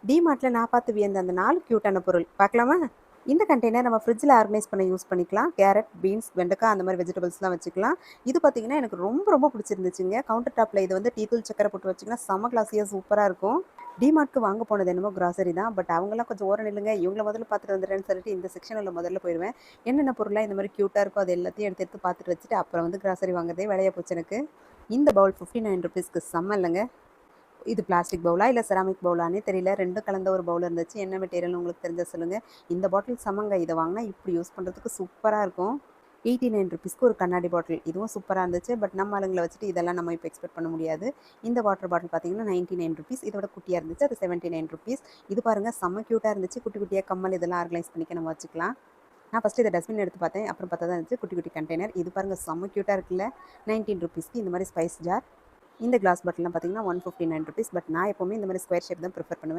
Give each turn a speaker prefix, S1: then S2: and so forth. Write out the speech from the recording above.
S1: டிமார்ட்ல நான் பார்த்து வியந்த அந்த 4 கியூட்டான பொருள் பார்க்கலாமா? இந்த கண்டெய்னர் நம்ம ஃப்ரிட்ஜில் ஆர்கனைஸ் பண்ண யூஸ் பண்ணிக்கலாம். கேரட், பீன்ஸ், வெண்டைக்காய் அந்த மாதிரி வெஜிடபிள்ஸ்லாம் வச்சுக்கலாம். இது பார்த்தீங்கன்னா எனக்கு ரொம்ப ரொம்ப பிடிச்சிருந்துச்சுங்க. கவுண்டர் டாப்பில் இது வந்து டீ தூள் சக்கரை போட்டு வச்சிங்கன்னா செம்ம கிளாஸியாக சூப்பராக இருக்கும். டிமார்ட்க்கு வாங்க போனது என்னமோ கிராசரி தான். பட் அவங்கலாம் கொஞ்சம் ஓரம் நில்லுங்க. இவங்கள முதல்ல பார்த்துட்டு வந்துடுறேன்னு சொல்லிட்டு இந்த செக்ஷனில் முதல்ல போயிடுவேன். என்னென்ன பொருளாக இந்த மாதிரி க்யூட்டாக இருக்கோ அது எல்லாத்தையும் எடுத்து எடுத்து பார்த்துட்டு வச்சுட்டு அப்புறம் வந்து கிராசரி வாங்குறதே வேலையாக போச்சு எனக்கு. இந்த பவுல் 59 ருபீஸ்க்கு செம்ம இல்லைங்க. இது பிளாஸ்டிக் பவுலா இல்லை செராமிக் பவுலானே தெரியல. ரெண்டும் கலந்த ஒரு பவுல் இருந்துச்சு. என்ன மெட்டீரியல்னு உங்களுக்கு தெரிஞ்சா சொல்லுங்கள். இந்த பாட்டில் செம்மங்க. இதை வாங்கினா இப்படி யூஸ் பண்ணுறதுக்கு சூப்பராக இருக்கும். 89 ருபீஸ்க்கு ஒரு கண்ணாடி பாட்டில். இதுவும் சூப்பராக இருந்துச்சு. பட் நம்ம ஆளுங்களை வச்சுட்டு இதெல்லாம் நம்ம இப்போ எக்ஸ்பெக்ட் பண்ண முடியாது. இந்த வாட்டர் பாட்டில் பார்த்தீங்கன்னா 99 ருபீஸ். இதோட குட்டியாக இருந்துச்சு. அது 79 ருபீஸ். இது பாருங்கள் செம்ம க்யூட்டாக இருந்துச்சு. குட்டி குட்டியாக கம்மல் இதெல்லாம் ஆர்கனைஸ் பண்ணிக்க நம்ம வச்சுக்கலாம். நான் ஃபஸ்ட்டு இதை டஸ்ட்பின் எடுத்து பார்த்தேன். அப்புறம் பார்த்தா தான் இருந்துச்சு குட்டி குட்டி கண்டெய்னர். இது பாருங்கள் செம்ம க்யூட்டாக இருக்குல்ல. 19 ருபீஸ்க்கு இந்த மாதிரி ஸ்பைஸ் ஜார். இந்த கிளாஸ் பாட்டில்லாம் பார்த்தீங்கன்னா 159 ருபீஸ். பட் நான் எப்போவுமே இந்த மாதிரி ஸ்கொயர் ஷேப் தான் ப்ரிஃபர் பண்ணுவேன்.